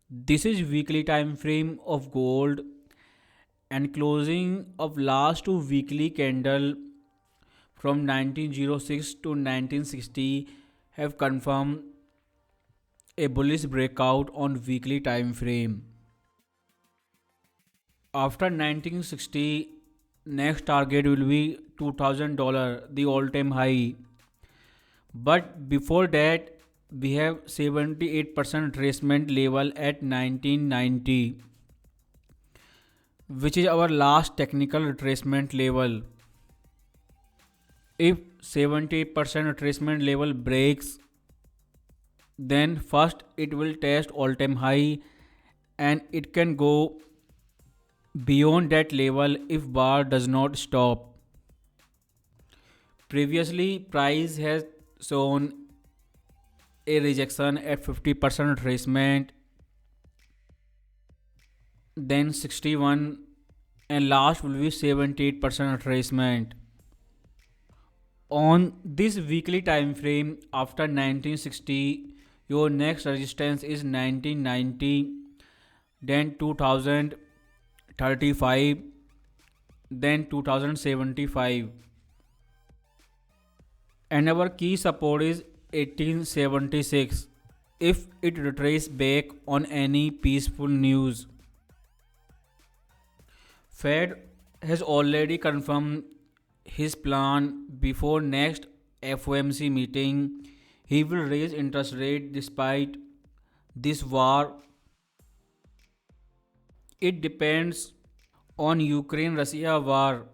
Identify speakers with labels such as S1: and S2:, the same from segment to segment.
S1: This is weekly time frame of gold, and closing of last two weekly candle from 1906 to 1960 have confirmed a bullish breakout on weekly time frame. After 1960, next target will be $2000, the all-time high. But before that, we have 78% retracement level at 1990, which is our last technical retracement level. If 78% retracement level breaks, then first it will test all-time high, and it can go beyond that level if bar does not stop. Previously, price has shown a rejection at 50% retracement, then 61, and last will be 78% retracement. On this weekly time frame after 1960, your next resistance is 1990, then 2035, then 2075, and our key support is 1876 if it retraces back on any peaceful news. Fed has already confirmed his plan before next FOMC meeting. He will raise interest rate despite this war. It depends on Ukraine-Russia war.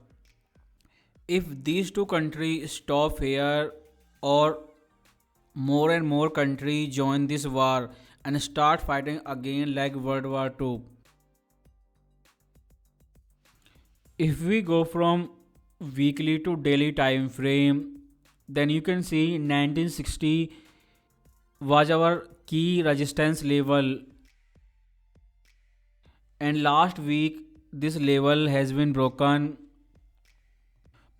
S1: If these two countries stop here, or more and more countries join this war and start fighting again like World War II. If we go from weekly to daily time frame, then you can see 1960 was our key resistance level, and last week this level has been broken.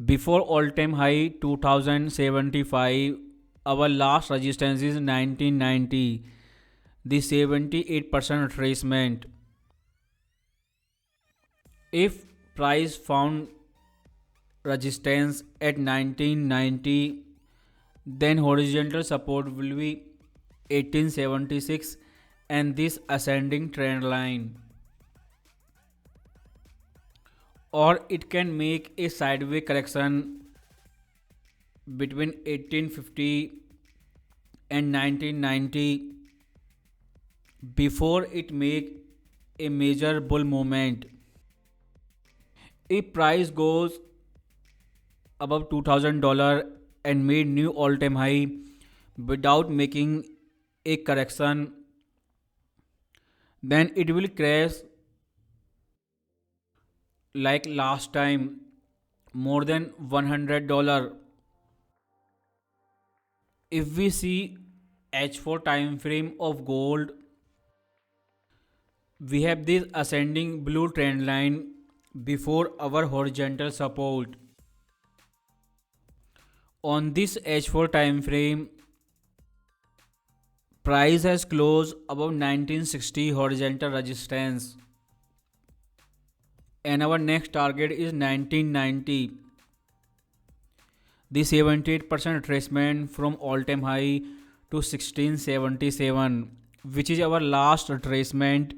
S1: Before all-time high 2075, our last resistance is 1990, the 78% retracement. If price found resistance at 1990, then horizontal support will be 1876 and this ascending trend line, or it can make a sideways correction between 1850 and 1990 before it make a major bull movement. If price goes above $2000 and made new all-time high without making a correction, then it will crash like last time, more than $100. If we see H4 time frame of gold, we have this ascending blue trend line before our horizontal support. On this H4 time frame, price has closed above 1960 horizontal resistance, and our next target is 1990. The 78% retracement from all-time high to 1677, which is our last retracement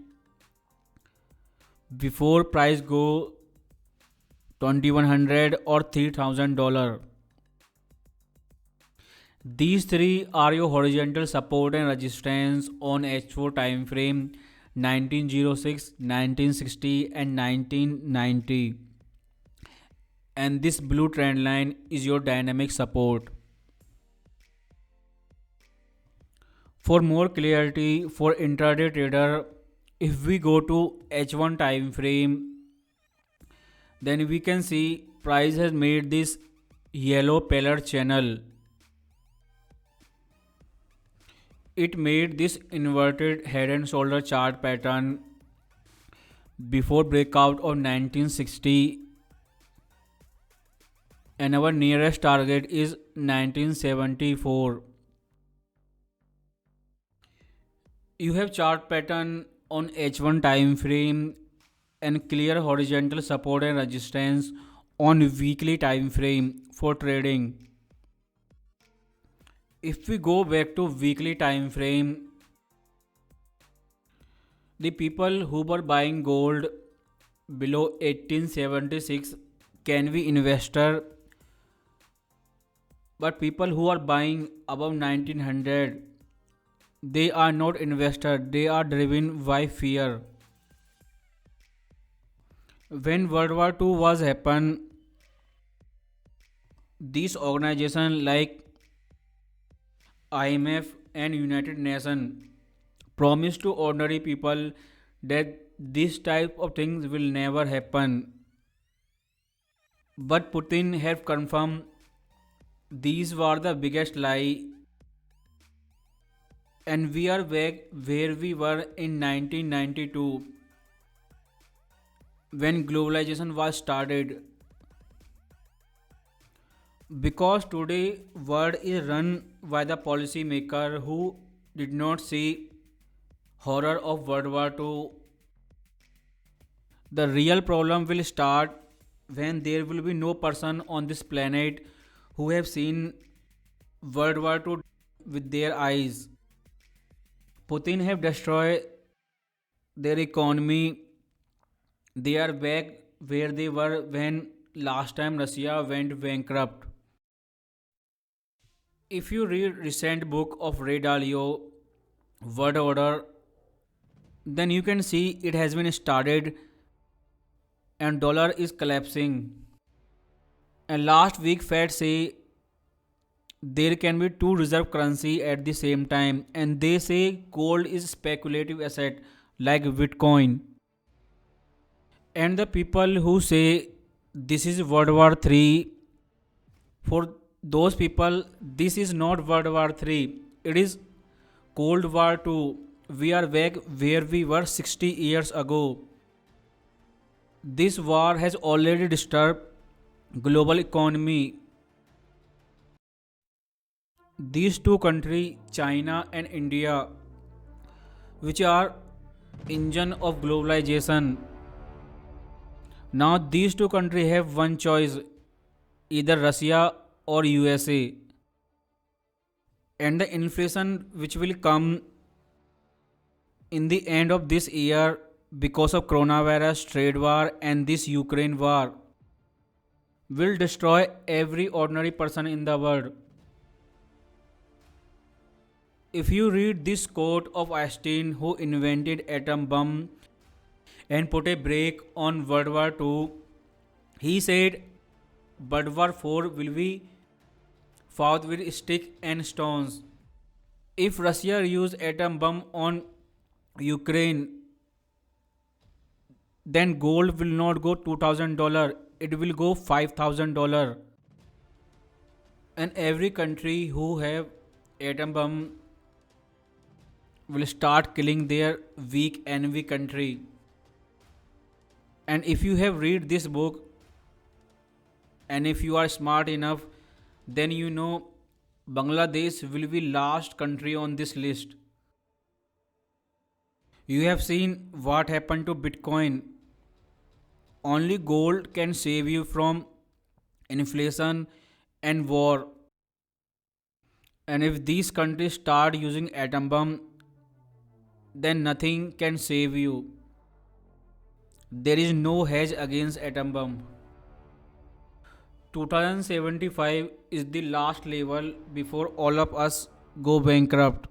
S1: before price go $2100 or $3000. These three are your horizontal support and resistance on H4 time frame 1906, 1960 and 1990. And this blue trend line is your dynamic support. For more clarity for intraday trader, if we go to H1 time frame, then we can see price has made this yellow pillar channel. It made this inverted head and shoulder chart pattern before breakout of 1960, and our nearest target is 1974. You have chart pattern on H1 time frame and clear horizontal support and resistance on weekly time frame for trading. If we go back to weekly time frame, the people who were buying gold below 1876 can be investor, but people who are buying above 1900, they are not investor, they are driven by fear. When World War II was happen, these organizations like IMF and United Nations promise to ordinary people that this type of things will never happen. But Putin have confirmed these were the biggest lie, and we are back where we were in 1992 when globalization was started. Because today world is run by the policy maker who did not see horror of World War II. The real problem will start when there will be no person on this planet who have seen World War II with their eyes. Putin have destroyed their economy. They are back where they were when last time Russia went bankrupt. If you read recent book of Ray Dalio, World Order, then you can see it has been started and dollar is collapsing. And last week Fed say there can be two reserve currency at the same time, and they say gold is speculative asset like Bitcoin. And the people who say this is World War 3, for those people this is not World War 3, it is Cold War 2. We are back where we were 60 years ago. This war has already disturbed global economy. These two countries, China and India, which are engine of globalization. Now these two countries have one choice, either Russia or USA. And the inflation which will come in the end of this year because of coronavirus, trade war and this Ukraine war will destroy every ordinary person in the world. If you read this quote of Einstein, who invented atom bomb and put a break on World War II, he said World War IV will be fought with stick and stones. If Russia used atom bomb on Ukraine, then gold will not go $2,000, it will go $5,000. And every country who have atom bomb will start killing their weak enemy country. And if you have read this book, and if you are smart enough, then you know Bangladesh will be last country on this list. You have seen what happened to Bitcoin. Only gold can save you from inflation and war. And if these countries start using atom bomb, then nothing can save you. There is no hedge against atom bomb. 2075 is the last level before all of us go bankrupt.